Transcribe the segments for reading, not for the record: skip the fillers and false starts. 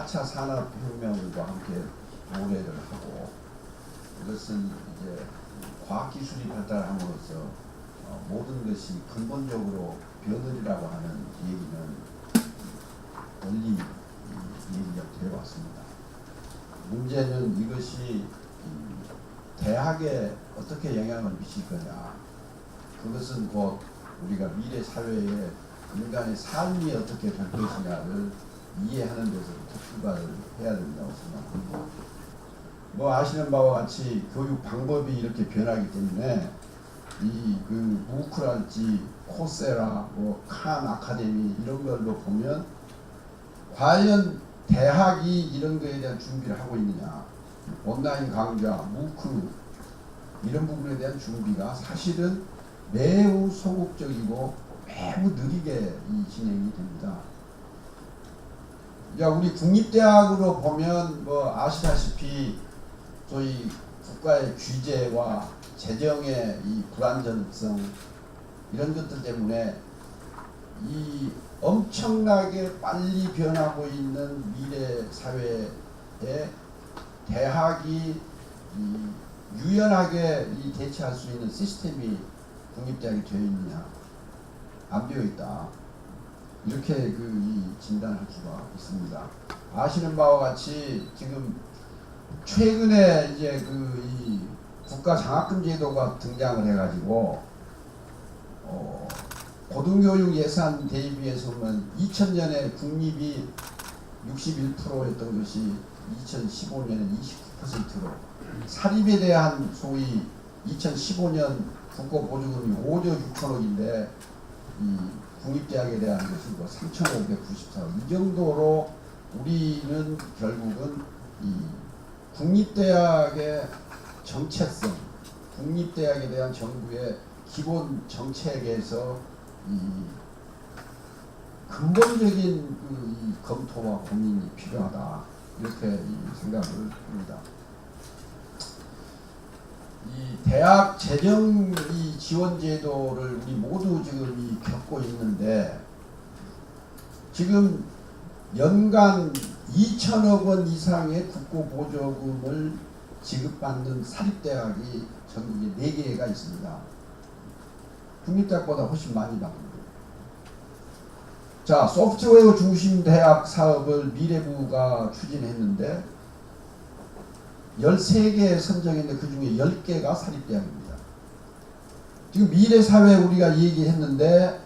4차 산업혁명과 함께 도래를 하고, 이것은 이제 과학기술이 발달함으로써 모든 것이 근본적으로 변하리라고 하는 얘기는 널리 얘기가 되어왔습니다. 문제는 이것이 대학에 어떻게 영향을 미칠 거냐, 그것은 곧 우리가 미래 사회에 인간의 삶이 어떻게 될 것이냐를 이해하는 데서부터 출발을 해야 된다고 생각합니다. 뭐 아시는 바와 같이 교육 방법이 이렇게 변하기 때문에 이 그 무크랄지 코세라, 칸 아카데미 이런 걸로 보면 과연 대학이 이런 거에 대한 준비를 하고 있느냐, 온라인 강좌, 무크 이런 부분에 대한 준비가 사실은 매우 소극적이고 매우 느리게 진행이 됩니다. 야, 우리 국립대학으로 보면 뭐 아시다시피 저희 국가의 규제와 재정의 이 불안정성 이런 것들 때문에 이 엄청나게 빨리 변하고 있는 미래 사회에 대학이 유연하게 대처할 수 있는 시스템이 국립대학이 되어 있느냐, 안 되어 있다, 이렇게 진단할 수가 있습니다. 아시는 바와 같이 지금 최근에 이제 이 국가 장학금 제도가 등장을 해가지고 고등교육 예산 대비해서 보면 2000년에 국립이 61%였던 것이 2015년에 29%로, 사립에 대한 소위 2015년 국고보조금이 5조 6천억인데 이 국립대학에 대한 것은 3,594억, 이 정도로 우리는 결국은 이 국립대학의 정체성, 국립대학에 대한 정부의 기본 정책에서 이 근본적인 이 검토와 고민이 필요하다, 이렇게 생각을 합니다. 이 대학 재정 지원 제도를 우리 모두 지금 겪고 있는데, 지금 연간 2천억 원 이상의 국고 보조금을 지급받는 사립대학이 전국에 4개가 있습니다. 국립대학보다 훨씬 많이 받습니다. 자, 소프트웨어 중심 대학 사업을 미래부가 추진했는데 13개 선정했는데 그 중에 10개가 사립대학입니다. 지금 미래사회 우리가 얘기했는데,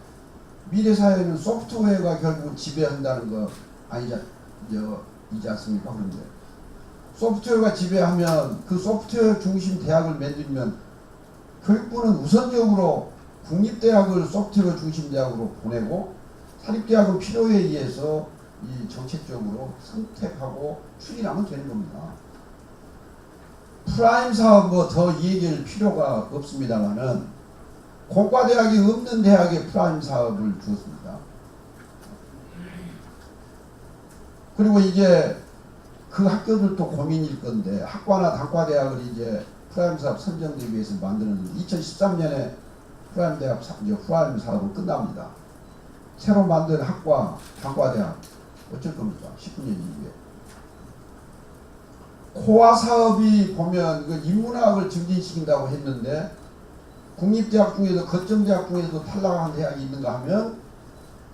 미래사회는 소프트웨어가 결국은 지배한다는 거 아니지 않습니까? 그런데 소프트웨어가 지배하면 그 소프트웨어 중심 대학을 만들면 교육부는 우선적으로 국립대학을 소프트웨어 중심 대학으로 보내고 사립대학은 필요에 의해서 이 정책적으로 선택하고 추진하면 되는 겁니다. 프라임 사업 뭐 더 얘기할 필요가 없습니다만은 공과대학이 없는 대학에 프라임 사업을 주었습니다. 그리고 이제 그 학교들도 고민일 건데, 학과나 단과대학을 이제 프라임 사업 선정되기 위해서 만드는 2013년에 프라임 사업은 끝납니다. 새로 만든 학과, 단과대학 어쩔 겁니까? 19년 이후에. 코아 사업이 보면 그 인문학을 증진시킨다고 했는데, 국립대학 중에도 거점대학 중에도 탈락한 대학이 있는가 하면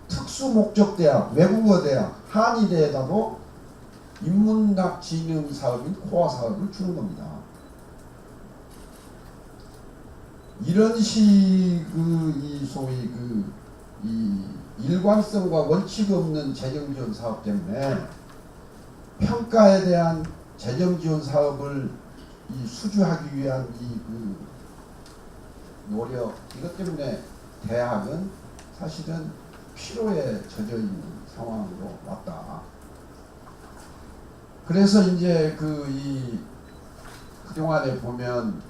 특수목적대학, 외국어대학, 한의대에다도 인문학 진흥 사업인 코아 사업을 주는 겁니다. 이런 식의 소위 이 일관성과 원칙 없는 재정지원 사업 때문에 평가에 대한 재정지원 사업을 수주하기 위한 노력, 이것 때문에 대학은 사실은 피로에 젖어 있는 상황으로 왔다. 그래서 이제 그동안에 보면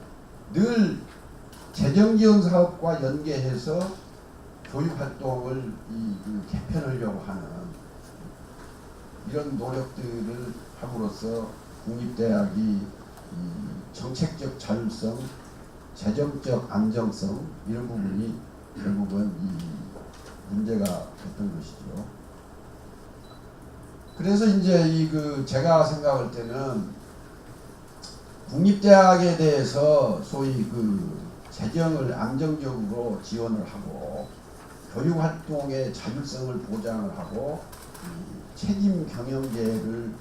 늘 재정지원 사업과 연계해서 교육활동을 개편하려고 하는 이런 노력들을 함으로써 국립대학이 정책적 자율성, 재정적 안정성 이런 부분이 결국은 문제가 됐던 것이죠. 그래서 이제 제가 생각할 때는 국립대학에 대해서 소위 재정을 안정적으로 지원을 하고 교육 활동의 자율성을 보장을 하고 책임 경영제를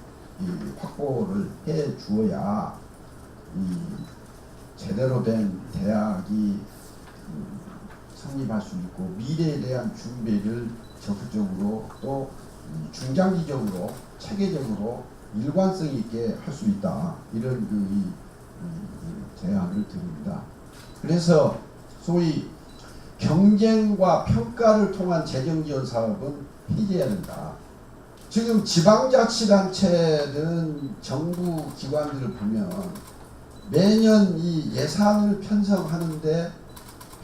확보를 해 주어야 제대로 된 대학이 성립할 수 있고 미래에 대한 준비를 적극적으로 또 중장기적으로 체계적으로 일관성 있게 할 수 있다, 이런 제안을 드립니다. 그래서 소위 경쟁과 평가를 통한 재정지원 사업은 폐지해야 된다. 지금 지방자치단체든 정부 기관들을 보면 매년 이 예산을 편성하는데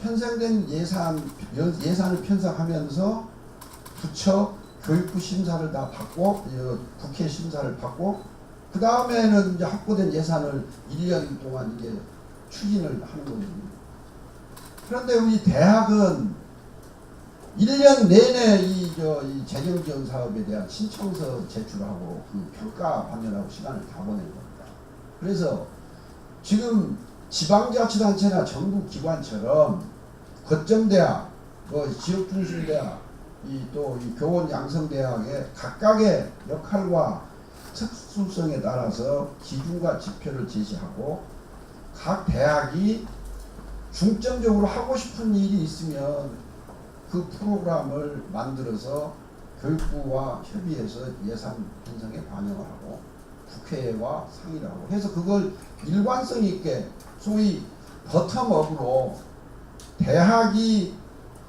편성된 예산을 편성하면서 부처 교육부 심사를 다 받고 국회 심사를 받고 그 다음에는 이제 확보된 예산을 1년 동안 이게 추진을 하는 거거든요. 그런데 우리 대학은 1년 내내 이 재정지원 사업에 대한 신청서 제출하고 평가 받느라고 시간을 다 보내는 겁니다. 그래서 지금 지방자치단체나 정부 기관처럼 거점대학, 지역중심대학, 또 교원 양성대학의 각각의 역할과 특수성에 따라서 기준과 지표를 제시하고 각 대학이 중점적으로 하고 싶은 일이 있으면 그 프로그램을 만들어서 교육부와 협의해서 예산 편성에 반영을 하고 국회와 상의를 하고 해서 그걸 일관성 있게 소위 버텀업으로 대학이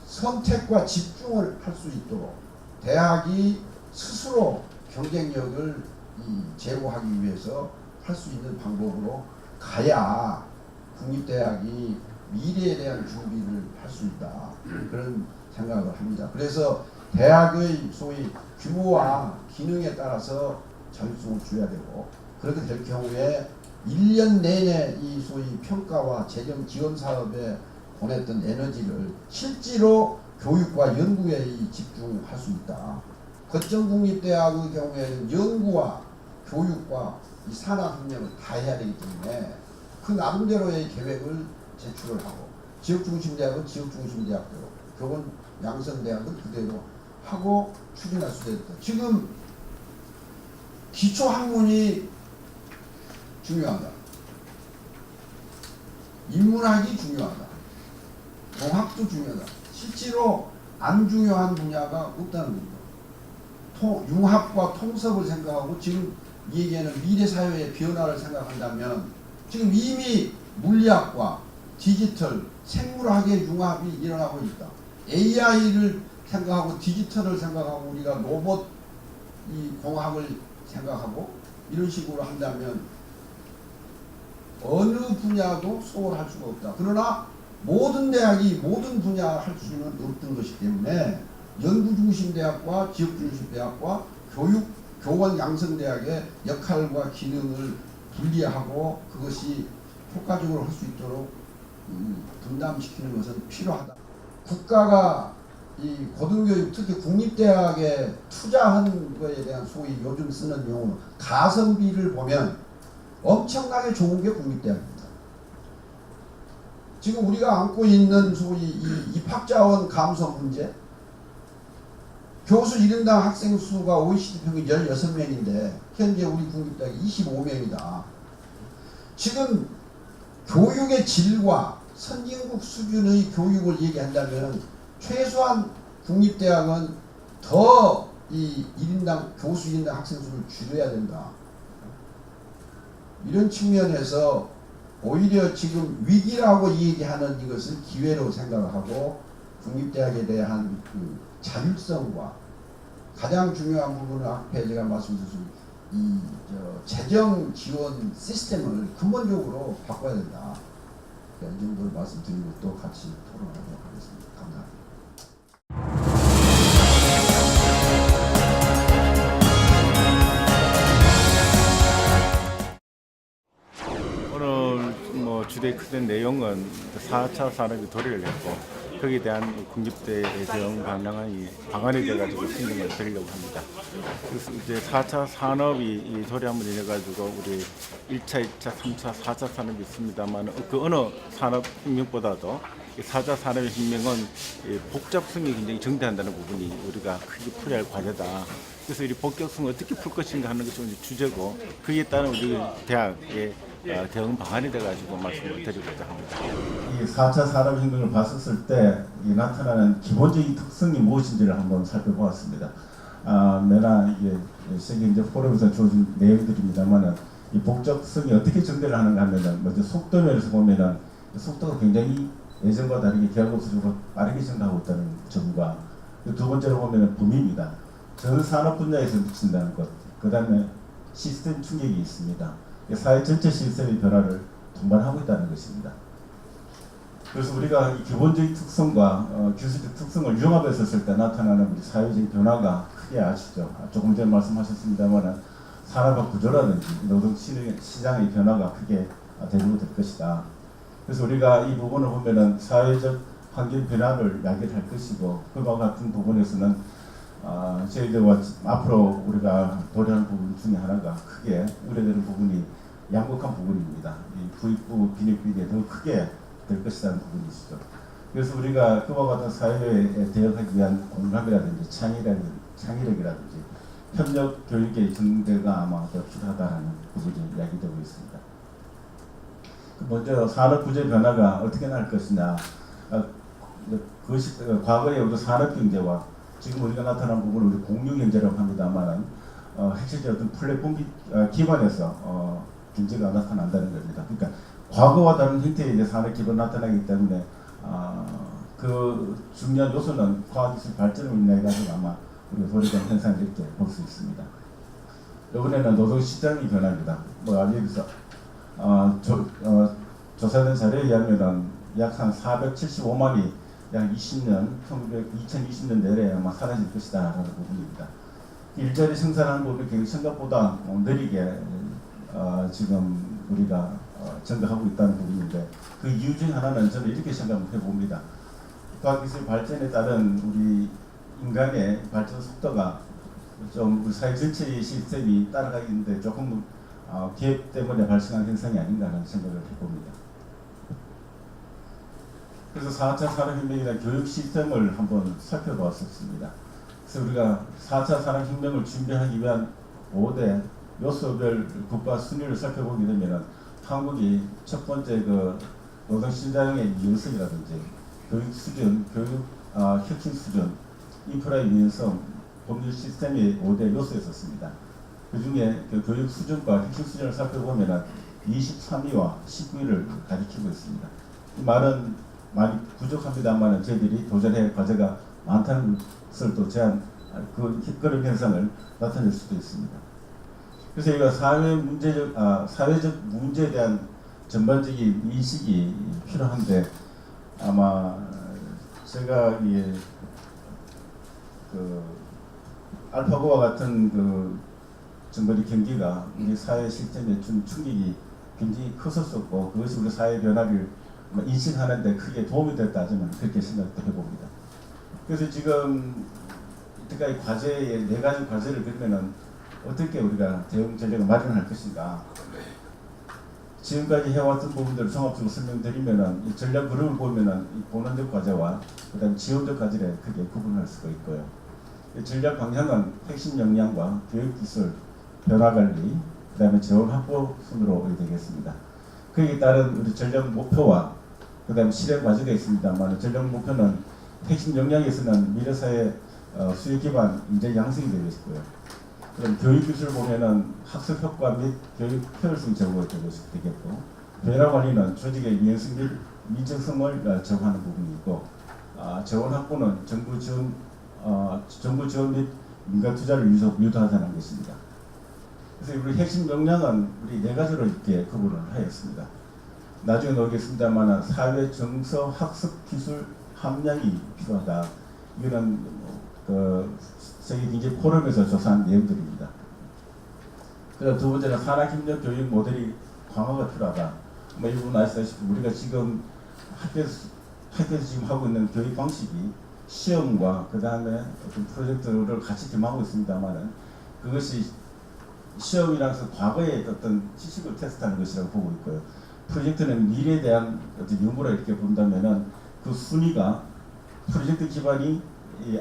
선택과 집중을 할 수 있도록 대학이 스스로 경쟁력을 제고하기 위해서 할 수 있는 방법으로 가야 국립대학이 미래에 대한 준비를 할 수 있다, 그런 생각을 합니다. 그래서 대학의 소위 규모와 기능에 따라서 자율성을 줘야 되고, 그렇게 될 경우에 1년 내내 이 소위 평가와 재정 지원 사업에 보냈던 에너지를 실제로 교육과 연구에 집중할 수 있다. 거점국립대학의 경우에는 연구와 교육과 이 산학협력을 다 해야 되기 때문에 그 나름대로의 계획을 제출을 하고, 지역중심대학은 지역중심대학대로, 교원 양성대학은 그대로 하고 추진할 수 있다. 지금 기초학문이 중요하다, 인문학이 중요하다, 공학도 중요하다. 실제로 안 중요한 분야가 없다는 겁니다. 융합과 통섭을 생각하고 지금 이 얘기하는 미래사회의 변화를 생각한다면 지금 이미 물리학과 디지털, 생물학의 융합이 일어나고 있다. AI를 생각하고 디지털을 생각하고 우리가 로봇 공학을 생각하고 이런 식으로 한다면 어느 분야도 소홀할 수가 없다. 그러나 모든 대학이 모든 분야 할 수는 없던 것이기 때문에 연구중심대학과 지역중심대학과 교원 양성대학의 역할과 기능을 분리하고 그것이 효과적으로 할 수 있도록 분담시키는 것은 필요하다. 국가가 이 고등교육, 특히 국립대학에 투자한 것에 대한 소위 요즘 쓰는 용어 가성비를 보면 엄청나게 좋은 게 국립대학입니다. 지금 우리가 안고 있는 소위 이 입학자원 감소 문제, 교수 1인당 학생 수가 OECD 평균 16명인데 현재 우리 국립대학이 25명이다. 지금 교육의 질과 선진국 수준의 교육을 얘기한다면 최소한 국립대학은 더 이 1인당 교수 1인당 학생 수를 줄여야 된다. 이런 측면에서 오히려 지금 위기라고 얘기하는 이것을 기회로 생각하고 국립대학에 대한 자율성과 가장 중요한 부분은 앞에 제가 말씀드린 재정 지원 시스템을 근본적으로 바꿔야 된다. 이 정도를 말씀드리고 또 같이 토론하도록 하겠습니다. 감사합니다. 오늘 주제에 큰 내용은 4차 산업이 도래를 했고 거기에 대한 군집대의 대응 방안이 돼가지고 신경을 드리려고 합니다. 그래서 이제 4차 산업이 이 소리 한번 내가지고 우리 1차, 2차, 3차, 4차 산업이 있습니다만 그 어느 산업 혁명보다도 이 4차 산업의 혁명은 이 복잡성이 굉장히 정대한다는 부분이 우리가 크게 풀어야 할 과제다. 그래서 이 복잡성을 어떻게 풀 것인가 하는 것이 오늘 주제고 그에 따른 우리 대학의 대응 방안이 돼가지고 말씀을 드리고자 합니다. 이 4차 산업혁명을 봤었을 때 이 나타나는 기본적인 특성이 무엇인지를 한번 살펴보았습니다. 매나 이게 세계경제 포럼에서 주어진 내용들입니다만은 이 복잡성이 어떻게 전개를 하는가 하면은 먼저 속도 면에서 보면은 속도가 굉장히 예전과 다르게 기하급수적으로 빠르게 증가하고 있다는 점과 두 번째로 보면은 범위입니다. 전 산업 분야에서 미친다는 것. 그 다음에 시스템 충격이 있습니다. 사회 전체 시스템의 변화를 동반하고 있다는 것입니다. 그래서 우리가 이 기본적인 특성과 기술적 특성을 융합했을 때 나타나는 우리 사회적 변화가 크게 아시죠? 조금 전에 말씀하셨습니다만 산업화 구조라든지 노동 시장의 변화가 크게 대두될 것이다. 그래서 우리가 이 부분을 보면은 사회적 환경 변화를 야기할 것이고 그와 같은 부분에서는 저희들과 앞으로 우리가 도래하는 부분 중에 하나가 크게 우려되는 부분이 양극한 부분입니다. 이 부익부 빈익빈이 더 크게 될 것이라는 부분이시죠. 그래서 우리가 그와 같은 사회에 대응하기 위한 공감이라든지 창의력이라든지 협력 교육의 증대가 아마 더 필요하다는 부분이 이야기되고 있습니다. 먼저 산업 구조 변화가 어떻게 날 것이냐, 그것이 과거의 우리 산업 경제와 지금 우리가 나타난 부분을 우리 공유 경제라고 합니다만은 핵심적인 어떤 플랫폼 기반에서 경제가 나타난다는 겁니다. 그러니까 과거와 다른 형태의 이제 산업 기반 나타나기 때문에 그 중요한 요소는 과학기술 발전을 인해 가지고 아마 우리가 도래된 현상을 이렇게 볼 수 있습니다. 이번에는 노동 시장의 변화입니다. 여기서 조사된 자료에 의하면 약 한 475만이 약 2020년 내래 아마 사라질 것이다라는 부분입니다. 일자리 생산하는 부분이 굉장히 생각보다 느리게 지금 우리가 증가하고 있다는 부분인데 그 이유 중 하나는 저는 이렇게 생각해 봅니다. 과학기술 발전에 따른 우리 인간의 발전 속도가 좀 우리 사회 전체의 시스템이 따라가기인데 조금 기업 때문에 발생한 현상이 아닌가 하는 생각을 해봅니다. 그래서 4차 산업혁명이나 교육 시스템을 한번 살펴보았습니다. 그래서 우리가 4차 산업혁명을 준비하기 위한 5대 요소별 국가 순위를 살펴보게 되면 한국이 첫 번째 그 노동시장의 유연성이라든지 교육 수준, 교육 혁신 수준, 인프라의 유연성, 법률 시스템의 5대 요소에 있었습니다. 그 중에 그 교육 수준과 혁신 수준을 살펴보면 23위와 19위를 가리키고 있습니다. 이 말은 많이 부족합니다만 저희들이 도전의 과제가 많다는 것을 또 그런 현상을 나타낼 수도 있습니다. 그래서 이거 사회적 문제에 대한 전반적인 인식이 필요한데 아마 제가 알파고와 같은 전반의 경기가 우리 사회 시스템에 준 충격이 굉장히 컸었고 그것이 우리 사회 변화를 인식하는 데 크게 도움이 됐다 저는 그렇게 생각도 해봅니다. 그래서 지금 이때까지 과제에 4가지 과제를 그러면은 어떻게 우리가 대응 전략을 마련할 것인가. 지금까지 해왔던 부분들을 종합적으로 설명드리면은 이 전략 그림을 보면은 이 본원적 과제와 그다음 지원적 과제를 크게 구분할 수가 있고요. 이 전략 방향은 핵심 역량과 교육 기술, 변화 관리, 그다음에 재원 확보 순으로 되겠습니다. 거기에 따른 우리 전략 목표와 그다음 실행 과제가 있습니다만 전략 목표는 핵심 역량에서는 미래 사회 수요 기반 인재 양성이 되고 있고요. 그럼 교육 기술 보면은 학습 효과 및 교육 효율성 제고가 되겠고, 변화 관리는 조직의 유연성 및 민첩성을 제고하는 부분이 있고, 재원 확보는 정부 지원 및 민간 투자를 유도하자는 것입니다. 그래서 우리 핵심 역량은 우리 4가지로 이렇게 구분을 하였습니다. 나중에 나오겠습니다만 사회 정서 학습 기술 함량이 필요하다. 이거는 세계경제 포럼에서 조사한 내용들입니다. 그다음 두 번째는 산학협력 교육 모델이 강화가 필요하다. 이 부분 아시다시피 우리가 지금 학교에서 학교에서 지금 하고 있는 교육 방식이 시험과 그 다음에 어떤 프로젝트를 같이 겸하고 있습니다만은 그것이 시험이라서 과거의 어떤 지식을 테스트하는 것이라고 보고 있고요. 프로젝트는 미래에 대한 어떤 연구라 이렇게 본다면은 그 순위가 프로젝트 기반이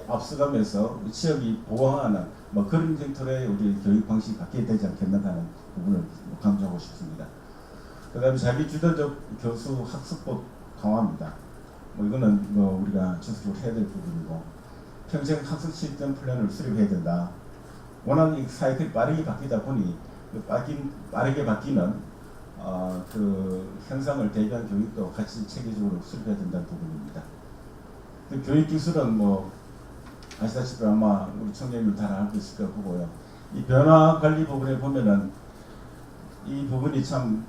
앞서가면서 취업이 보완하는 뭐 그런 형태의 우리 교육 방식이 바뀌어야 되지 않겠나 하는 부분을 강조하고 싶습니다. 그 다음에 자기 주도적 교수 학습법 강화입니다. 뭐 이거는 뭐 우리가 지속적으로 해야 될 부분이고 평생 학습 시스템 플랜을 수립해야 된다. 워낙 이 사이클이 빠르게 바뀌다 보니 빠르게 바뀌는 그 현상을 대비한 교육도 같이 체계적으로 수립해야 된다는 부분입니다. 그 교육 기술은 뭐 아시다시피 아마 우리 청년들 다 알고 있을 거 보고요. 이 변화 관리 부분에 보면은 이 부분이 참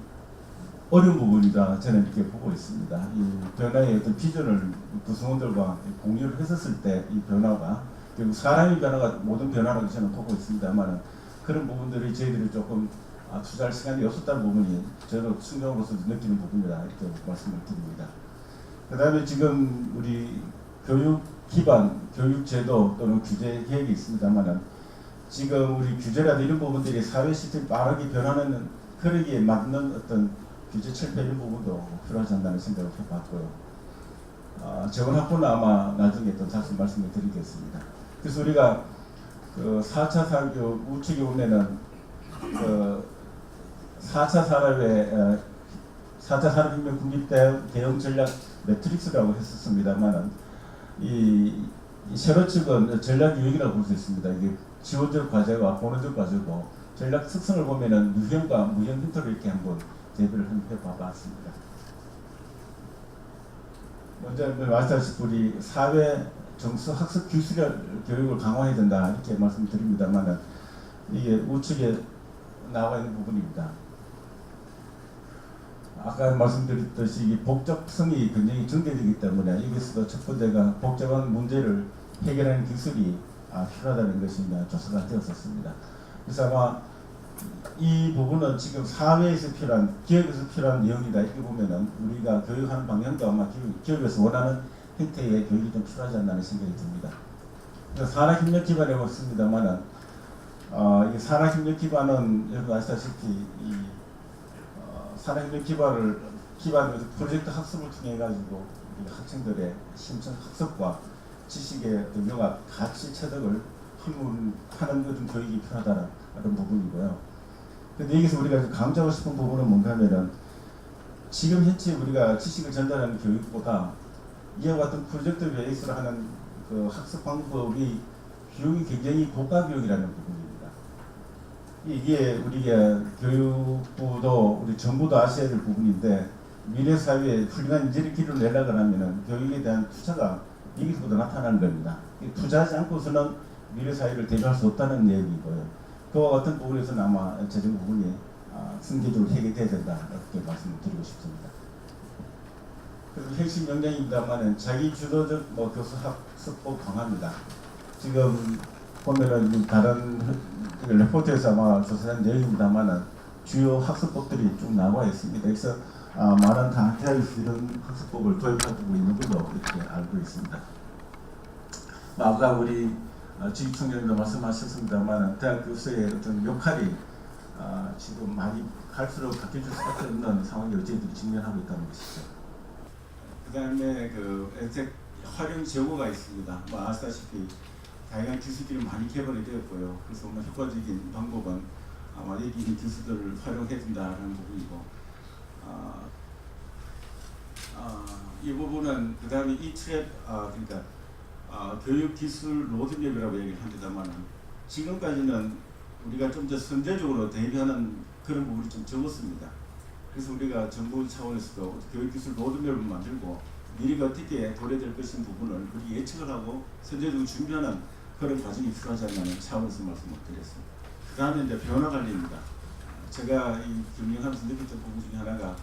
어려운 부분이다 저는 이렇게 보고 있습니다. 이 변화의 어떤 비전을 구성원들과 공유를 했었을 때 이 변화가 결국 사람의 변화가 모든 변화라고 저는 보고 있습니다만 그런 부분들이 저희들이 조금 투자할 시간이 없었다는 부분이 저는 충격으로서 느끼는 부분이다 이렇게 말씀을 드립니다. 그 다음에 지금 우리 교육 기반, 교육 제도 또는 규제 계획이 있습니다만 지금 우리 규제라든 이런 부분들이 사회 시스템이 빠르게 변하는 그러기에 맞는 어떤 규제 철폐 이런 부분도 필요하지 않나는 생각을 해봤고요. 재원 확보는 아마 나중에 또 다시 말씀을 드리겠습니다. 그래서 우리가 그 4차 산업 우측에 보면은 4차 산업혁명 국립 대응 전략 매트릭스라고 했었습니다만은 이 세로 측은 전략 유형이라고 볼 수 있습니다. 이게 지원적 과제와 본원적 과제고 전략 특성을 보면은 유형과 무형 형태로 이렇게 한번 대비를 해봐봤습니다. 먼저 말씀하신 우리 사회 정수 학습 기술 교육을 강화해야 된다 이렇게 말씀드립니다만은 이게 우측에 나와 있는 부분입니다. 아까 말씀드렸듯이 이 복잡성이 굉장히 전개되기 때문에 여기서도 첫 번째가 복잡한 문제를 해결하는 기술이 필요하다는 것이 조사가 되었었습니다. 그래서 아마 이 부분은 지금 사회에서 필요한, 기업에서 필요한 내용이다 이렇게 보면은 우리가 교육하는 방향도 아마 기업에서 원하는 형태의 교육이 좀 필요하지 않나는 생각이 듭니다. 그래서 산학협력 기반에 왔습니다만은 이 산학협력 기반은 여러분 아시다시피 이 산학협력 기반으로 프로젝트 학습을 통해 가지고 우리 학생들의 심층 학습과 지식의 영합, 가치 체득을 힘을 하는 그런 교육이 필요하다는 그런 부분이고요. 근데 여기서 우리가 강조하고 싶은 부분은 뭔가 하면은 지금 현재 우리가 지식을 전달하는 교육보다 이와 같은 프로젝트 베이스로 하는 그 학습 방법이 비용이 굉장히 고가 비용이라는 부분입니다. 이게 우리가 교육부도 우리 정부도 아셔야 될 부분인데 미래 사회에 훌륭한 인재를 길러내려고 하면은 교육에 대한 투자가 여기서부터 나타나는 겁니다. 투자하지 않고서는 미래 사회를 대비할 수 없다는 내용이고요. 그와 같은 부분에서는 아마 재정 부분이 순기적으로 해결돼야 된다 이렇게 말씀을 드리고 싶습니다. 그리고 핵심 역량입니다만은 자기 주도적 교수 학습법 강화입니다. 지금 보면은 다른 레포트에서 아마 조사한 내용입니다만은 주요 학습법들이 쭉 나와 있습니다. 그래서 많은 단체에서 이런 학습법을 도입하고 있는 걸로 이렇게 알고 있습니다. 아까 우리 지휘총장님도 말씀하셨습니다만 대학 교수의 어떤 역할이 지금 많이 갈수록 바뀌어질 수밖에 없는 상황에 저희들이 직면하고 있다는 것이죠. 그 다음에 그 엔텍 활용 제고가 있습니다. 아시다시피 다양한 기술들이 많이 개발이 되었고요. 그래서 효과적인 방법은 아마 여기 있는 기술들을 활용해야 된다는 부분이고 이 부분은 그 다음에 이 트랩 그러니까 교육기술 로드맵이라고 얘기를 합니다만 지금까지는 우리가 좀 더 선제적으로 대비하는 그런 부분이 좀 적었습니다. 그래서 우리가 정부 차원에서도 교육기술 로드맵을 만들고 미래가 어떻게 도래될 것인 부분을 우리 예측을 하고 선제적으로 준비하는 그런 과정이 필요하지 않냐는 차원에서 말씀을 드렸습니다. 그 다음에 이제 변화 관리입니다. 제가 이 경영하면서 느꼈던 부분 중에 하나가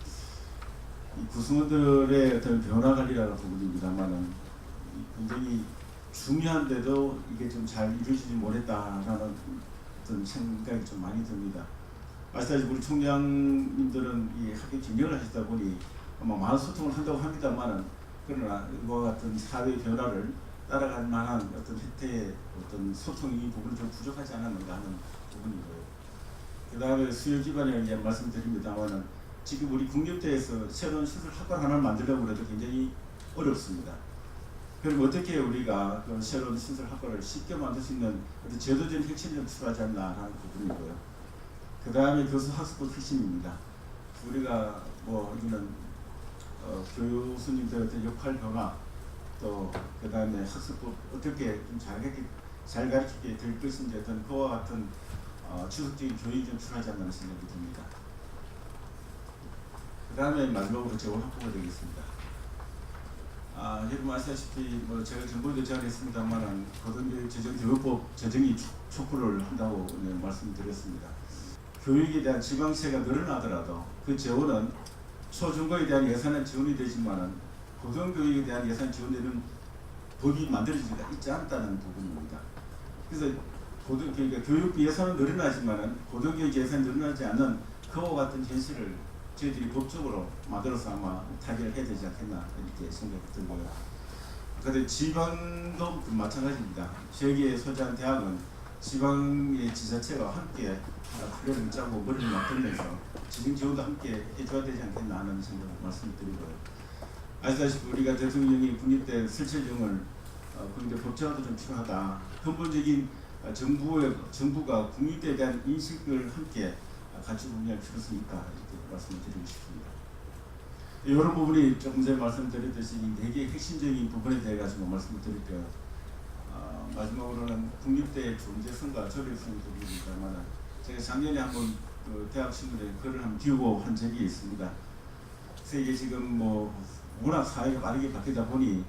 이 구성원들의 어떤 변화 관리라는 부분입니다만은 굉장히 중요한데도 이게 좀 잘 이루어지지 못했다라는 어떤 생각이 좀 많이 듭니다. 아시다시피 우리 총장님들은 이 학교 경영을 하시다 보니 아마 많은 소통을 한다고 합니다만은 그러나 이와 같은 사회 변화를 따라갈 만한 어떤 혜택의 어떤 소통이 이 부분은 좀 부족하지 않았는가 하는 부분이고요. 그 다음에 수요 기반에 이제 말씀드립니다만은 지금 우리 국립대에서 새로운 시술학과 하나를 만들려고 해도 굉장히 어렵습니다. 그럼 어떻게 우리가 그 새로운 시술학과를 쉽게 만들 수 있는 어떤 제도적인 핵심을 좀 필요하지 않나 하는 부분이고요. 그 다음에 교수 학습법 핵심입니다. 우리가 뭐 이거는 교수님들의 어떤 역할 변화 또 그 다음에 학습법 어떻게 좀 잘 가르치게 될 것인지 어떤 그와 같은 지속적인 교육이 좀 필요하지 않나 생각이 듭니다. 그 다음에 마지막으로 재원 확보가 되겠습니다. 여러분 아시다시피 뭐 제가 정부에도 제안을 했습니다만 고등교육 재정교육법 제정이 촉구를 한다고 말씀드렸습니다. 교육에 대한 지방세가 늘어나더라도 그 재원은 초중고에 대한 예산은 지원이 되지만은 고등교육에 대한 예산 지원되는 법이 만들어지지가 있지 않다는 부분입니다. 그래서 그러니까 교육비 예산은 늘어나지만은 고등교육 예산이 늘어나지 않는 그와 같은 현실을 저희들이 법적으로 만들어서 아마 타결을 해야 되지 않겠나 이렇게 생각이 들고요. 그런데 지방도 마찬가지입니다. 저기에 소재한 대학은 지방의 지자체가 함께 플랜을 짜고 머리를 맞들면서 지정 지원도 함께 해줘야 되지 않겠나 하는 생각을 말씀드리고요. 아시다시피 우리가 대통령이 국립대 설치정을 국립대 법제화도 좀 필요하다. 근본적인 정부가 국립대에 대한 인식을 함께 같이 운영할 필요성이 있다 이렇게 말씀을 드리고 싶습니다. 이런 부분이 조금 전에 말씀드렸듯이 이 4개의 핵심적인 부분에 대해 가지고 말씀을 드릴게요. 마지막으로는 국립대의 존재성과 저력성 부분입니다만 제가 작년에 한번 그 대학 신문에 글을 한번 띄우고 한 적이 있습니다. 그래서 이게 지금 뭐 워낙 사회가 빠르게 바뀌다 보니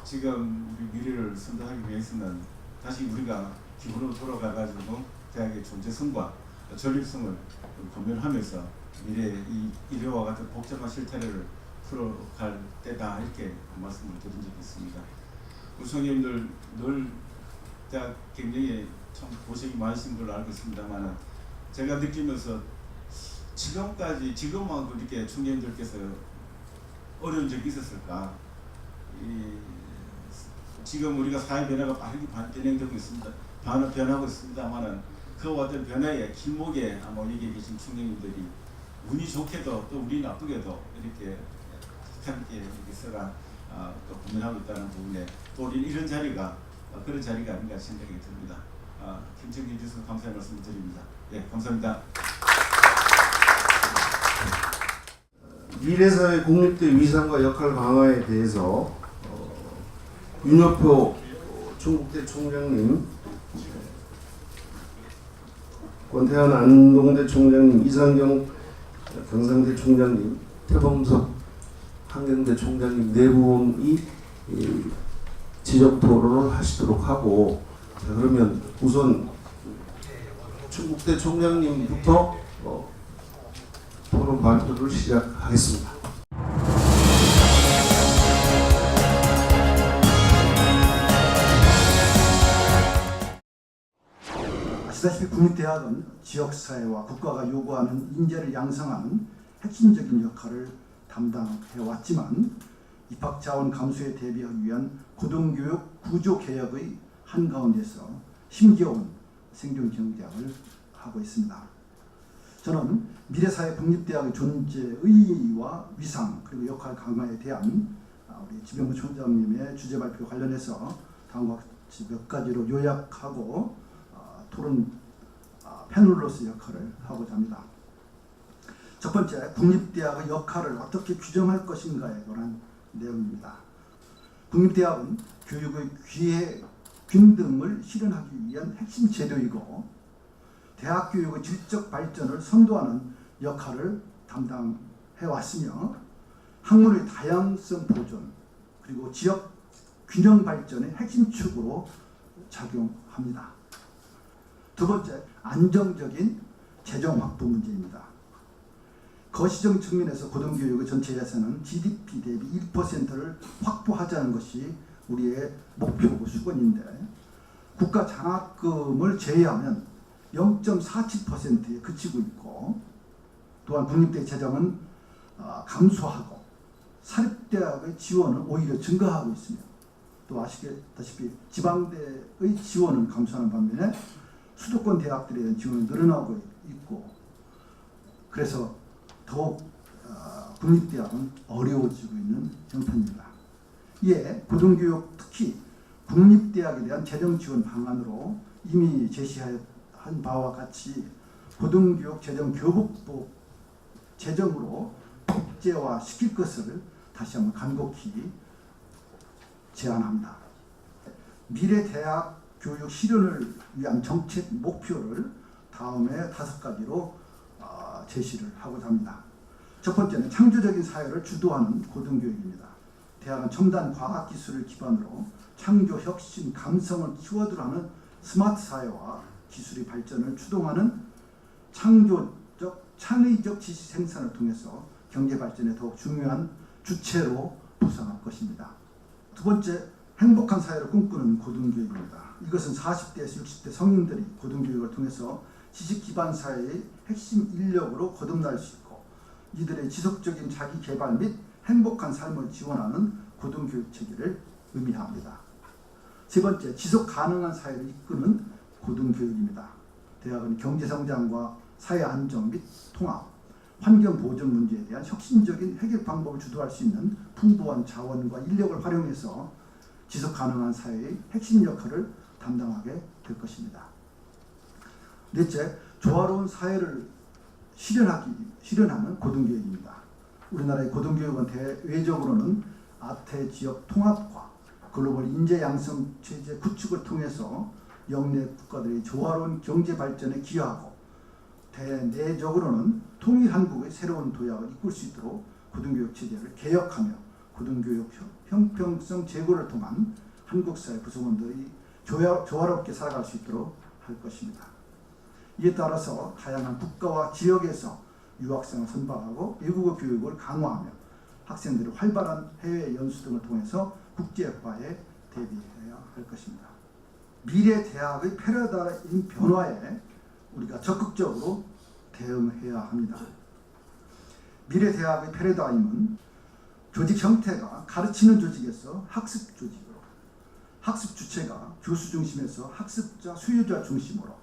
지금 우리 미래를 선도하기 위해서는 다시 우리가 기본으로 돌아가 가지고 대학의 존재성과 전립성을 고민하면서 미래의 이 이래와 같은 복잡한 실태를 풀어갈 때다 이렇게 말씀을 드린 적이 있습니다. 우리 총장님들 늘 대학 굉장히 참 고생이 많으신 걸로 알고 있습니다만 제가 느끼면서 지금만 그렇게 총장님들께서 어려운 적이 있었을까? 지금 우리가 사회 변화가 빠르게 진행되고 있습니다. 변하고 있습니다만은 그와 같은 변화의 길목에 아마 여기 계신 총장님들이 운이 좋게도 또 운이 나쁘게도 이렇게 함께 있어가 또 고민하고 있다는 부분에 또 우리 이런 자리가 그런 자리가 아닌가 생각이 듭니다. 김청해 주셔서 감사의 말씀을 드립니다. 예, 감사합니다. 미래사회 국립대 위상과 역할 강화에 대해서 윤여표 충북대 총장님, 권태환 안동대 총장님, 이상경 경상대 총장님, 태범석 한경대 총장님 네 분이 지적 토론을 하시도록 하고, 자, 그러면 우선 충북대 총장님부터 토론 발표를 시작하겠습니다. 아시다시피 국립대학은 지역사회와 국가가 요구하는 인재를 양성하는 핵심적인 역할을 담당해왔지만 입학자원 감소에 대비하기 위한 고등교육 구조개혁의 한가운데서 힘겨운 생존 경쟁을 하고 있습니다. 저는 미래사회 국립대학의 존재 의의와 위상 그리고 역할 강화에 대한 우리 지병무 총장님의 주제 발표 관련해서 다음과 같이 몇 가지로 요약하고 토론 패널로서 역할을 하고자 합니다. 첫 번째, 국립대학의 역할을 어떻게 규정할 것인가에 관한 내용입니다. 국립대학은 교육의 기회 균등을 실현하기 위한 핵심 제도이고 대학 교육의 질적 발전을 선도하는 역할을 담당해왔으며 학문의 다양성 보존 그리고 지역 균형 발전의 핵심 축으로 작용합니다. 두 번째, 안정적인 재정 확보 문제입니다. 거시적 측면에서 고등교육의 전체 예산은 GDP 대비 1%를 확보하자는 것이 우리의 목표고 수건인데 국가 장학금을 제외하면 0.47%에 그치고 있고 또한 국립대 재정은 감소하고 사립대학의 지원은 오히려 증가하고 있으며 또 아시다시피 지방대의 지원은 감소하는 반면에 수도권 대학들에 대한 지원이 늘어나고 있고 그래서 더욱 국립대학은 어려워지고 있는 형편입니다. 이에 고등교육 특히 국립대학에 대한 재정 지원 방안으로 이미 제시한 바와 같이 고등교육 재정 교육부 재정으로 국제화 시킬 것을 다시 한번 간곡히 제안합니다. 미래 대학 교육 실현을 위한 정책 목표를 다음에 5가지로 제시를 하고자 합니다. 첫 번째는 창조적인 사회를 주도하는 고등교육입니다. 대학은 첨단 과학기술을 기반으로 창조, 혁신, 감성을 키워드로 하는 스마트 사회와 기술의 발전을 추동하는 창의적 지식 생산을 통해서 경제 발전에 더욱 중요한 주체로 부상할 것입니다. 두 번째, 행복한 사회를 꿈꾸는 고등교육입니다. 이것은 40대에서 60대 성인들이 고등교육을 통해서 지식 기반 사회의 핵심 인력으로 거듭날 수 있고 이들의 지속적인 자기 개발 및 행복한 삶을 지원하는 고등교육 체계를 의미합니다. 세 번째, 지속 가능한 사회를 이끄는 고등교육입니다. 대학은 경제 성장과 사회 안정 및 통합, 환경 보전 문제에 대한 혁신적인 해결 방법을 주도할 수 있는 풍부한 자원과 인력을 활용해서 지속 가능한 사회의 핵심 역할을 담당하게 될 것입니다. 넷째, 조화로운 사회를 실현하는 고등교육입니다. 우리나라의 고등교육은 대외적으로는 아태 지역 통합과 글로벌 인재 양성 체제 구축을 통해서 영내 국가들의 조화로운 경제 발전에 기여하고 대내적으로는 통일 한국의 새로운 도약을 이끌 수 있도록 고등교육 체제를 개혁하며 고등교육 형평성 제고를 통한 한국 사회 구성원들이 조화롭게 살아갈 수 있도록 할 것입니다. 이에 따라서 다양한 국가와 지역에서 유학생을 선발하고 외국어 교육을 강화하며 학생들의 활발한 해외 연수 등을 통해서 국제화에 대비해야 할 것입니다. 미래 대학의 패러다임 변화에 우리가 적극적으로 대응해야 합니다. 미래 대학의 패러다임은 조직 형태가 가르치는 조직에서 학습 조직으로, 학습 주체가 교수 중심에서 학습자, 수요자 중심으로,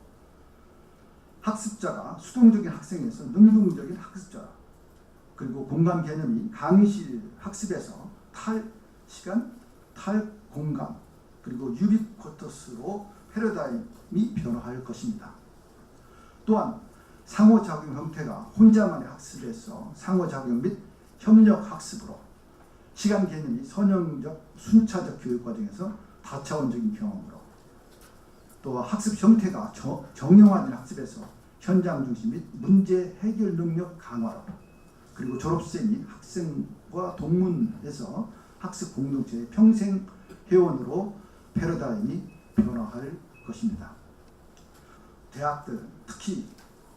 학습자가 수동적인 학생에서 능동적인 학습자, 그리고 공간 개념이 강의실 학습에서 탈시간, 탈공간, 그리고 유비쿼터스로 패러다임이 변화할 것입니다. 또한 상호작용 형태가 혼자만의 학습에서 상호작용 및 협력 학습으로, 시간 개념이 선형적, 순차적 교육 과정에서 다차원적인 경험으로, 또 학습 형태가 정형화된 학습에서 현장 중심 및 문제 해결 능력 강화로, 그리고 졸업생이 학생과 동문에서 학습 공동체의 평생 회원으로 패러다임이 변화할 것입니다. 대학들, 특히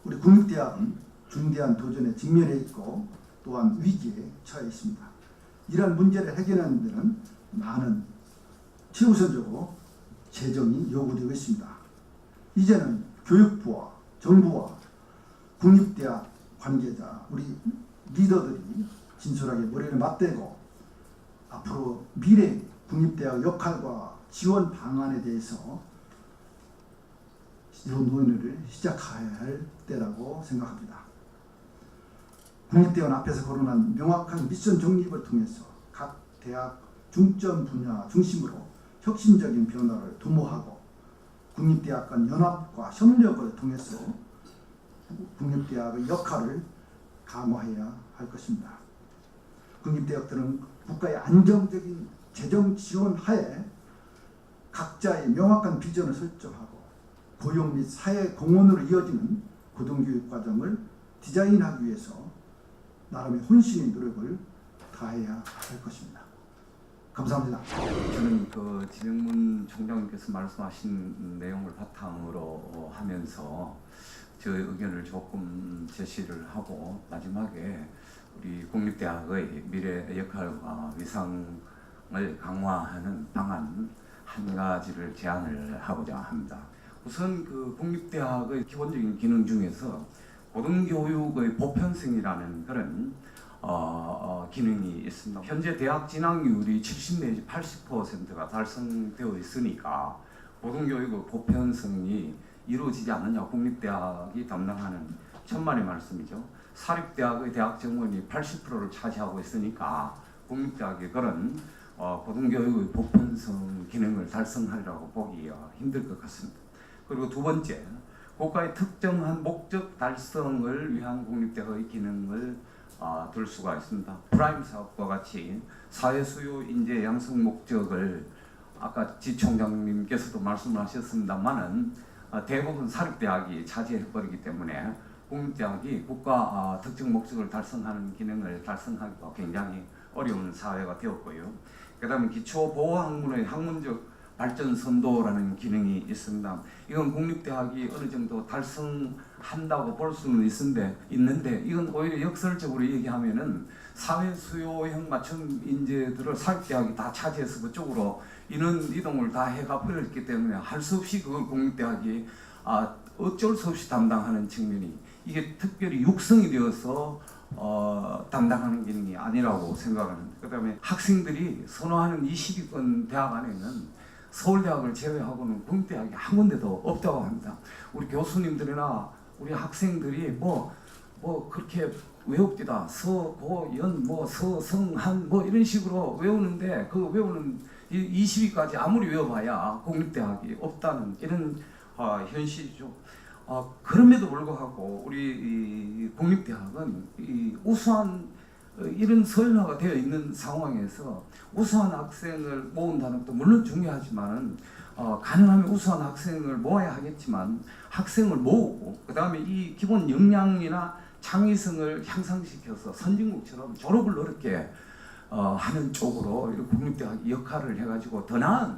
우리 국립대학은 중대한 도전에 직면해 있고 또한 위기에 처해 있습니다. 이러한 문제를 해결하는 데는 많은 최우선적으로 재정이 요구되고 있습니다. 이제는 교육부와 정부와 국립대학 관계자, 우리 리더들이 진솔하게 머리를 맞대고 앞으로 미래 국립대학 역할과 지원 방안에 대해서 이런 논의를 시작해야 할 때라고 생각합니다. 국립대원 앞에서 거론한 명확한 미션 정립을 통해서 각 대학 중점 분야 중심으로 혁신적인 변화를 도모하고 국립대학 간 연합과 협력을 통해서 국립대학의 역할을 강화해야 할 것입니다. 국립대학들은 국가의 안정적인 재정 지원 하에 각자의 명확한 비전을 설정하고 고용 및 사회 공헌으로 이어지는 고등교육 과정을 디자인하기 위해서 나름의 혼신의 노력을 다해야 할 것입니다. 감사합니다. 저는 그 지명문 총장님께서 말씀하신 내용을 바탕으로 하면서 저의 의견을 조금 제시를 하고 마지막에 우리 국립대학의 미래 역할과 위상을 강화하는 방안 한 가지를 제안을 하고자 합니다. 우선 그 국립대학의 기본적인 기능 중에서 고등교육의 보편성이라는 그런 기능이 있습니다. 현재 대학 진학률이 70 내지 80%가 달성되어 있으니까 고등교육의 보편성이 이루어지지 않느냐 국립대학이 담당하는 천만의 말씀이죠. 사립대학의 대학 정원이 80%를 차지하고 있으니까 국립대학이 그런 고등교육의 보편성 기능을 달성하리라고 보기 힘들 것 같습니다. 그리고 두 번째, 국가의 특정한 목적 달성을 위한 국립대학의 기능을 들 수가 있습니다. 프라임 사업과 같이 사회 수요 인재 양성 목적을 아까 지 총장님께서도 말씀하셨습니다만은 대부분 사립대학이 차지해버리기 때문에 국립대학이 국가 특정 목적을 달성하는 기능을 달성하기가 굉장히 어려운 사회가 되었고요. 그 다음에 기초보호학문의 학문적 발전 선도라는 기능이 있습니다. 이건 국립대학이 어느 정도 달성한다고 볼 수는 있는데 이건 오히려 역설적으로 얘기하면은 사회 수요형 맞춤 인재들을 사립대학이 다 차지해서 그쪽으로 인원 이동을 다 해가 버렸기 때문에 할 수 없이 그걸 국립대학이 어쩔 수 없이 담당하는 측면이 이게 특별히 육성이 되어서 담당하는 기능이 아니라고 생각합니다. 그 다음에 학생들이 선호하는 20위권 대학 안에는 서울대학을 제외하고는 국립대학이 한 군데도 없다고 합니다. 우리 교수님들이나 우리 학생들이 뭐 그렇게 외웁디다 서고연 서성한 이런 식으로 외우는데 그 외우는 20위까지 아무리 외워봐야 국립대학이 없다는 이런 현실이죠. 그럼에도 불구하고 우리 국립대학은 이 우수한 이런 서열화가 되어 있는 상황에서 우수한 학생을 모은다는 것도 물론 중요하지만 가능하면 우수한 학생을 모아야 하겠지만 학생을 모으고 그 다음에 이 기본 역량이나 창의성을 향상시켜서 선진국처럼 졸업을 어렵게 하는 쪽으로 이런 국립대학이 역할을 해가지고 더 나은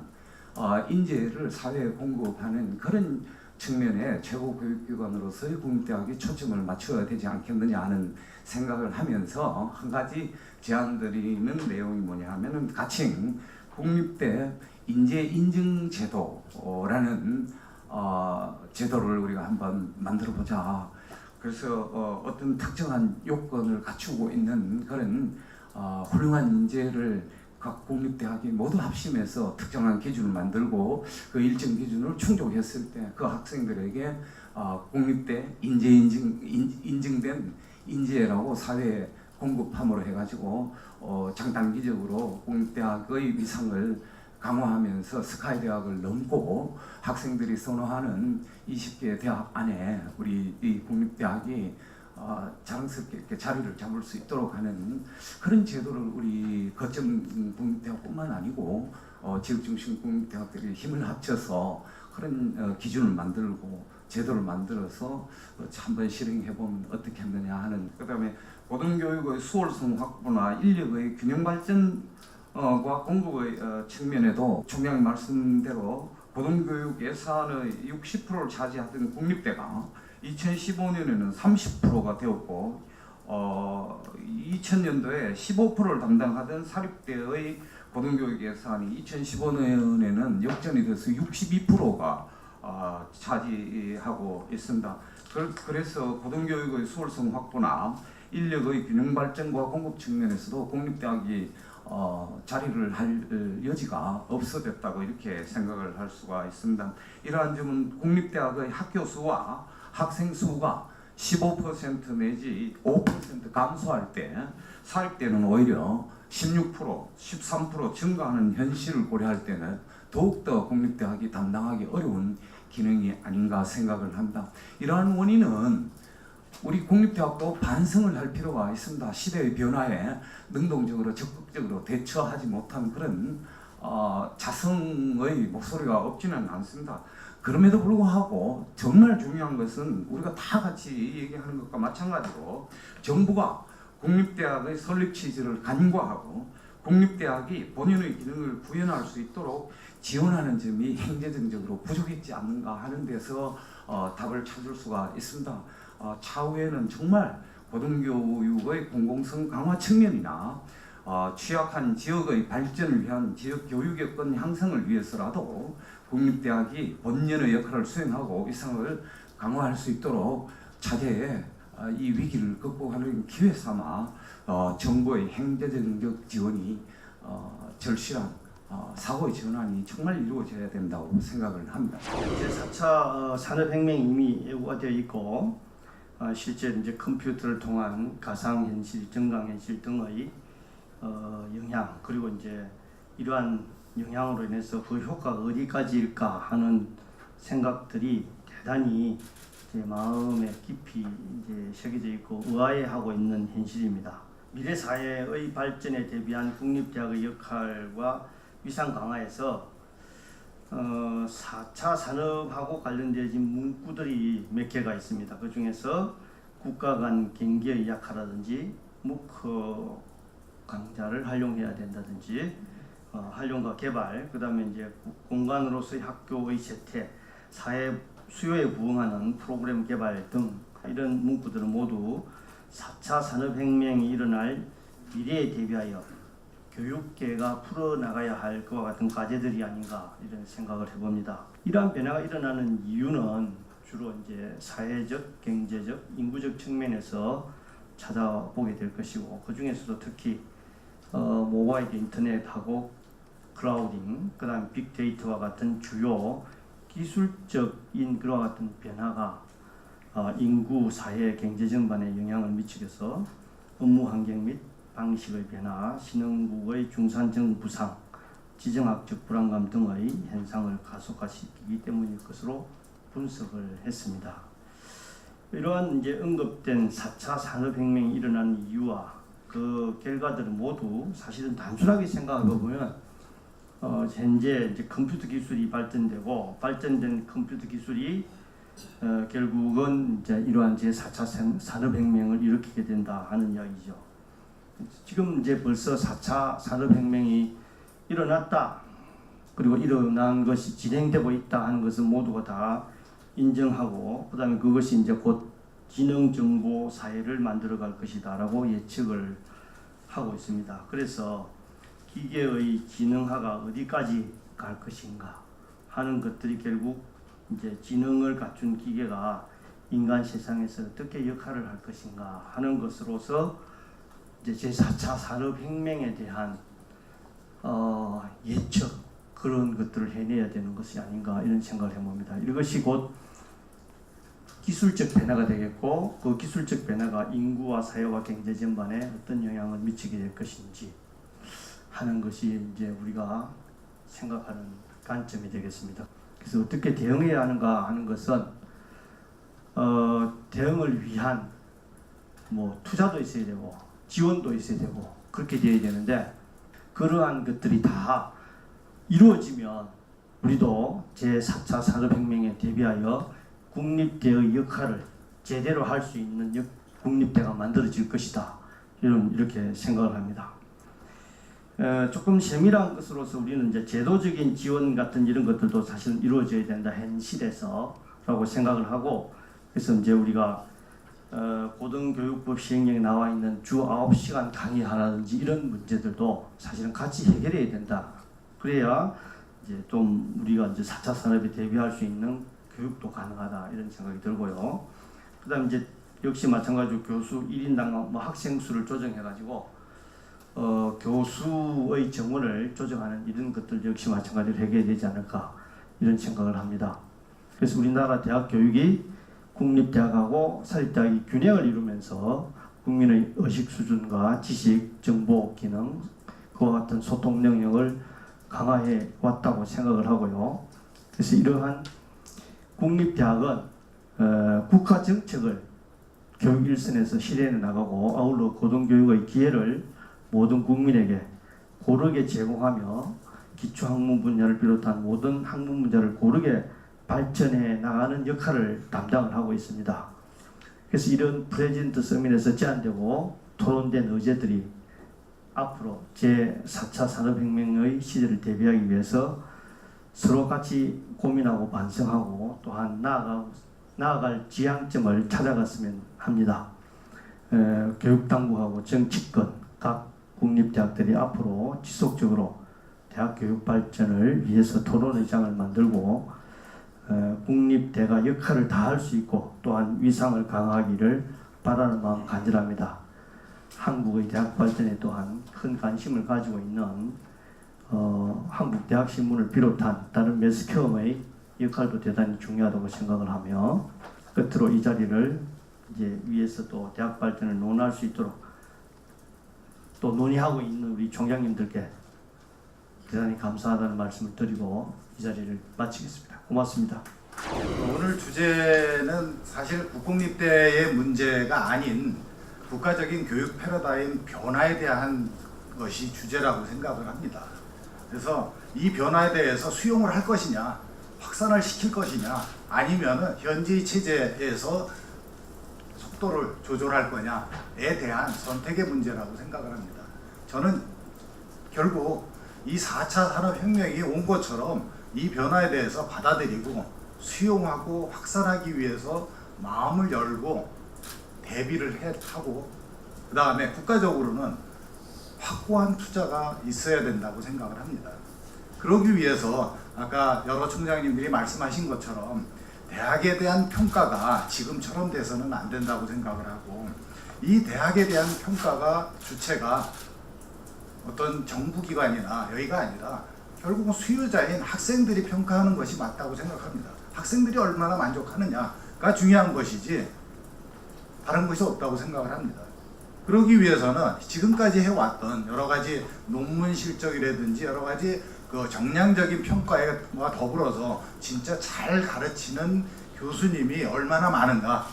인재를 사회에 공급하는 그런 측면에 최고 교육기관으로서의 국립대학이 초점을 맞춰야 되지 않겠느냐 하는 생각을 하면서 한 가지 제안드리는 내용이 뭐냐 하면은 가칭 국립대 인재 인증 제도라는 제도를 우리가 한번 만들어 보자. 그래서 어떤 특정한 요건을 갖추고 있는 그런 훌륭한 인재를 각 국립대학이 모두 합심해서 특정한 기준을 만들고 그 일정 기준을 충족했을 때 그 학생들에게 국립대 인증된 인재라고 사회에 공급함으로 해가지고 장단기적으로 국립대학의 위상을 강화하면서 스카이 대학을 넘고 학생들이 선호하는 20개 대학 안에 우리 이 국립대학이 자랑스럽게 이렇게 자리를 잡을 수 있도록 하는 그런 제도를 우리 거점 국립대학뿐만 아니고 지역중심 국립대학들이 힘을 합쳐서 그런 기준을 만들고 제도를 만들어서 한번 실행해보면 어떻게 했느냐 하는 그 다음에 고등교육의 수월성 확보나 인력의 균형 발전과 공급의 측면에도 총장님 말씀대로 고등교육 예산의 60%를 차지하던 국립대가 2015년에는 30%가 되었고 2000년도에 15%를 담당하던 사립대의 고등교육 예산이 2015년에는 역전이 돼서 62%가 차지하고 있습니다. 그래서 고등교육의 수월성 확보나 인력의 균형 발전과 공급 측면에서도 국립대학이 자리를 할 여지가 없어졌다고 이렇게 생각을 할 수가 있습니다. 이러한 점은 국립대학의 학교 수와 학생 수가 15% 내지 5% 감소할 때 사립대는 오히려 16%, 13% 증가하는 현실을 고려할 때는 더욱더 국립대학이 담당하기 어려운 기능이 아닌가 생각을 합니다. 이러한 원인은 우리 국립대학도 반성을 할 필요가 있습니다. 시대의 변화에 능동적으로 적극적으로 대처하지 못한 그런 자성의 목소리가 없지는 않습니다. 그럼에도 불구하고 정말 중요한 것은 우리가 다 같이 얘기하는 것과 마찬가지로 정부가 국립대학의 설립 취지를 간과하고 국립대학이 본연의 기능을 구현할 수 있도록 지원하는 점이 행정적으로 부족했지 않는가 하는 데서 답을 찾을 수가 있습니다. 차후에는 정말 고등교육의 공공성 강화 측면이나 취약한 지역의 발전을 위한 지역 교육 여건 향상을 위해서라도 국립대학이 본연의 역할을 수행하고 위상을 강화할 수 있도록 차제에 이 위기를 극복하는 기회 삼아 정부의 행정적 지원이 절실한 사고의 전환이 정말 이루어져야 된다고 생각을 합니다. 제4차 산업혁명이 이미 예고되어 있고 실제 이제 컴퓨터를 통한 가상현실, 증강현실 등의 영향, 그리고 이제 이러한 영향으로 인해서 그 효과가 어디까지일까 하는 생각들이 대단히 제 마음에 깊이 이제 새겨져 있고 의아해하고 있는 현실입니다. 미래 사회의 발전에 대비한 국립대학의 역할과 위상 강화에서 4차 산업하고 관련되어진 문구들이 몇 개가 있습니다. 그 중에서 국가 간 경계의 약화라든지 무커 강자를 활용해야 된다든지 활용과 개발, 그 다음에 이제 공간으로서의 학교의 재태, 사회 수요에 부응하는 프로그램 개발 등 이런 문구들은 모두 4차 산업혁명이 일어날 미래에 대비하여 교육계가 풀어나가야 할 그와 같은 과제들이 아닌가 이런 생각을 해봅니다. 이러한 변화가 일어나는 이유는 주로 이제 사회적, 경제적, 인구적 측면에서 찾아보게 될 것이고 그 중에서도 특히 모바일 인터넷하고 클라우딩, 그 다음 빅데이터와 같은 주요 기술적인 그와 같은 변화가 인구, 사회, 경제 전반에 영향을 미치면서 업무 환경 및 방식의 변화, 신흥국의 중산층 부상, 지정학적 불안감 등의 현상을 가속화시키기 때문일 것으로 분석을 했습니다. 이러한 이제 언급된 4차 산업혁명이 일어난 이유와 그 결과들은 모두 사실은 단순하게 생각해 보면 현재 이제 컴퓨터 기술이 발전되고 발전된 컴퓨터 기술이 결국은 이제 이러한 제4차 산업혁명을 일으키게 된다 하는 이야기죠. 지금 이제 벌써 4차 산업혁명이 일어났다, 그리고 일어난 것이 진행되고 있다 하는 것은 모두가 다 인정하고, 그 다음에 그것이 이제 곧 지능정보 사회를 만들어갈 것이다라고 예측을 하고 있습니다. 그래서 기계의 지능화가 어디까지 갈 것인가 하는 것들이 결국 이제 지능을 갖춘 기계가 인간 세상에서 어떻게 역할을 할 것인가 하는 것으로서 이제 제4차 산업혁명에 대한 예측, 그런 것들을 해내야 되는 것이 아닌가 이런 생각을 해봅니다. 이것이 곧 기술적 변화가 되겠고 그 기술적 변화가 인구와 사회와 경제 전반에 어떤 영향을 미치게 될 것인지 하는 것이 이제 우리가 생각하는 관점이 되겠습니다. 그래서 어떻게 대응해야 하는가 하는 것은 대응을 위한 투자도 있어야 되고 지원도 있어야 되고 그렇게 되어야 되는데, 그러한 것들이 다 이루어지면 우리도 제4차 산업혁명에 대비하여 국립대의 역할을 제대로 할 수 있는 국립대가 만들어질 것이다, 이렇게 생각을 합니다. 조금 세밀한 것으로서 우리는 이제 제도적인 지원 같은 이런 것들도 사실 이루어져야 된다, 현실에서라고 생각을 하고, 그래서 이제 우리가 고등교육법 시행령에 나와 있는 주 9시간 강의하라든지 이런 문제들도 사실은 같이 해결해야 된다. 그래야 이제 좀 우리가 이제 4차 산업에 대비할 수 있는 교육도 가능하다, 이런 생각이 들고요. 그다음 이제 역시 마찬가지로 교수 1인당 학생 수를 조정해가지고 교수의 정원을 조정하는 이런 것들 역시 마찬가지로 해결해야 되지 않을까, 이런 생각을 합니다. 그래서 우리나라 대학 교육이 국립대학하고 사립대학이 균형을 이루면서 국민의 의식 수준과 지식, 정보 기능, 그와 같은 소통 능력을 강화해 왔다고 생각을 하고요. 그래서 이러한 국립대학은 국가 정책을 교육 일선에서 실현해 나가고 아울러 고등교육의 기회를 모든 국민에게 고르게 제공하며 기초학문 분야를 비롯한 모든 학문 분야를 고르게 발전해 나가는 역할을 담당을 하고 있습니다. 그래서 이런 프레젠트 서밋에서 제안되고 토론된 의제들이 앞으로 제4차 산업혁명의 시대를 대비하기 위해서 서로 같이 고민하고 반성하고 또한 나아갈 지향점을 찾아갔으면 합니다. 교육당국하고 정치권, 각 국립대학들이 앞으로 지속적으로 대학 교육 발전을 위해서 토론의장을 만들고 국립대가 역할을 다할 수 있고 또한 위상을 강화하기를 바라는 마음 간절합니다. 한국의 대학 발전에 또한 큰 관심을 가지고 있는 한국대학신문을 비롯한 다른 매스컴의 역할도 대단히 중요하다고 생각을 하며 끝으로 이 자리를 이제 위에서 또 대학 발전을 논할 수 있도록 또 논의하고 있는 우리 총장님들께 대단히 감사하다는 말씀을 드리고 이 자리를 마치겠습니다. 고맙습니다. 오늘 주제는 사실 국공립대의 문제가 아닌 국가적인 교육 패러다임 변화에 대한 것이 주제라고 생각을 합니다. 그래서 이 변화에 대해서 수용을 할 것이냐, 확산을 시킬 것이냐, 아니면은 현재의 체제에서 속도를 조절할 거냐에 대한 선택의 문제라고 생각을 합니다. 저는 결국 이 4차 산업혁명이 온 것처럼 이 변화에 대해서 받아들이고 수용하고 확산하기 위해서 마음을 열고 대비를 하고 그 다음에 국가적으로는 확고한 투자가 있어야 된다고 생각을 합니다. 그러기 위해서 아까 여러 총장님들이 말씀하신 것처럼 대학에 대한 평가가 지금처럼 돼서는 안 된다고 생각을 하고 이 대학에 대한 평가가 주체가 어떤 정부기관이나 여기가 아니라 결국은 수요자인 학생들이 평가하는 것이 맞다고 생각합니다. 학생들이 얼마나 만족하느냐가 중요한 것이지 다른 것이 없다고 생각을 합니다. 그러기 위해서는 지금까지 해왔던 여러 가지 논문 실적이라든지 여러 가지 그 정량적인 평가와 더불어서 진짜 잘 가르치는 교수님이 얼마나 많은가,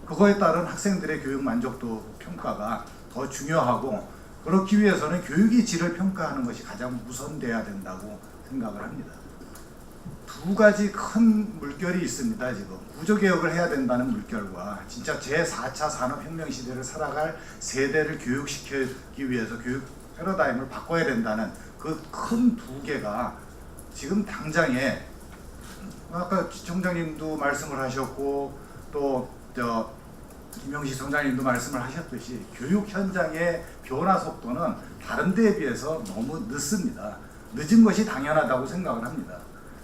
그거에 따른 학생들의 교육 만족도 평가가 더 중요하고, 그렇기 위해서는 교육의 질을 평가하는 것이 가장 우선돼야 된다고 생각을 합니다. 두 가지 큰 물결이 있습니다. 지금 구조개혁을 해야 된다는 물결과 진짜 제4차 산업혁명 시대를 살아갈 세대를 교육시키기 위해서 교육 패러다임을 바꿔야 된다는 그 큰 두 개가 지금 당장에, 아까 총장님도 말씀을 하셨고 또 김영식 총장님도 말씀을 하셨듯이 교육 현장의 변화 속도는 다른 데에 비해서 너무 늦습니다. 늦은 것이 당연하다고 생각을 합니다.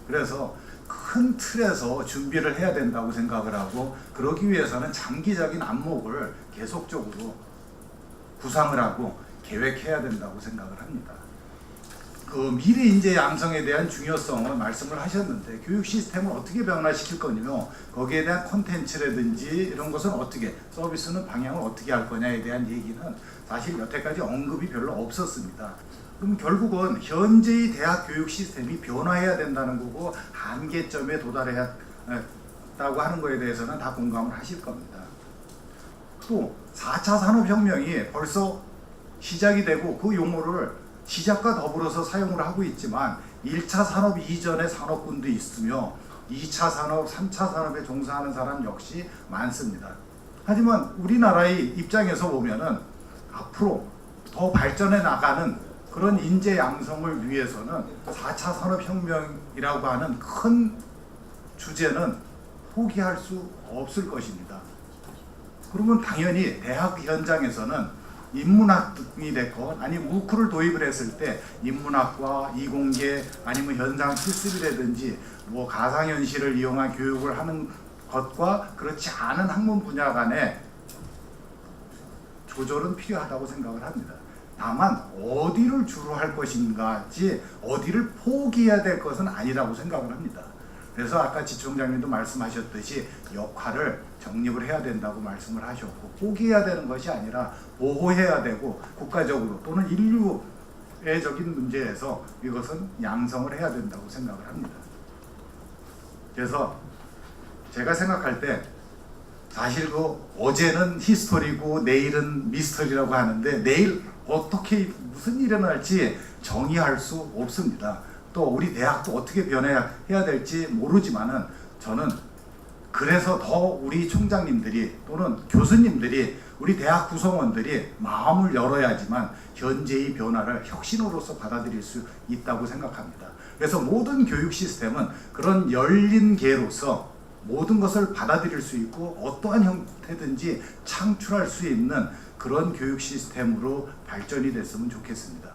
그래서 큰 틀에서 준비를 해야 된다고 생각을 하고, 그러기 위해서는 장기적인 안목을 계속적으로 구상을 하고 계획해야 된다고 생각을 합니다. 그 미래 인재 양성에 대한 중요성을 말씀을 하셨는데, 교육 시스템을 어떻게 변화시킬 거냐며 거기에 대한 콘텐츠라든지 이런 것은 어떻게, 서비스는 방향을 어떻게 할 거냐에 대한 얘기는 사실 여태까지 언급이 별로 없었습니다. 그럼 결국은 현재의 대학 교육 시스템이 변화해야 된다는 거고, 한계점에 도달해야 했다고 하는 거에 대해서는 다 공감을 하실 겁니다. 또 4차 산업혁명이 벌써 시작이 되고 그 용어를 시작과 더불어서 사용을 하고 있지만 1차 산업 이전의 산업군도 있으며 2차 산업, 3차 산업에 종사하는 사람 역시 많습니다. 하지만 우리나라의 입장에서 보면은 앞으로 더 발전해 나가는 그런 인재 양성을 위해서는 4차 산업혁명이라고 하는 큰 주제는 포기할 수 없을 것입니다. 그러면 당연히 대학 현장에서는 인문학이 됐건 아니면 무크를 도입을 했을 때 인문학과 이공계 아니면 현장 실습이라든지 뭐 가상현실을 이용한 교육을 하는 것과 그렇지 않은 학문 분야 간의 조절은 필요하다고 생각을 합니다. 다만 어디를 주로 할 것인가지 어디를 포기해야 될 것은 아니라고 생각을 합니다. 그래서 아까 지총장님도 말씀하셨듯이 역할을 정립을 해야 된다고 말씀을 하셨고, 포기해야 되는 것이 아니라 보호해야 되고 국가적으로 또는 인류애적인 문제에서 이것은 양성을 해야 된다고 생각을 합니다. 그래서 제가 생각할 때 사실 그 어제는 히스토리고 내일은 미스터리라고 하는데 내일 어떻게 무슨 일이 일어날지 정의할 수 없습니다. 또 우리 대학도 어떻게 변해야 될지 모르지만은 저는 그래서 더 우리 총장님들이 또는 교수님들이 우리 대학 구성원들이 마음을 열어야지만 현재의 변화를 혁신으로서 받아들일 수 있다고 생각합니다. 그래서 모든 교육 시스템은 그런 열린 개로서 모든 것을 받아들일 수 있고 어떠한 형태든지 창출할 수 있는 그런 교육 시스템으로 발전이 됐으면 좋겠습니다.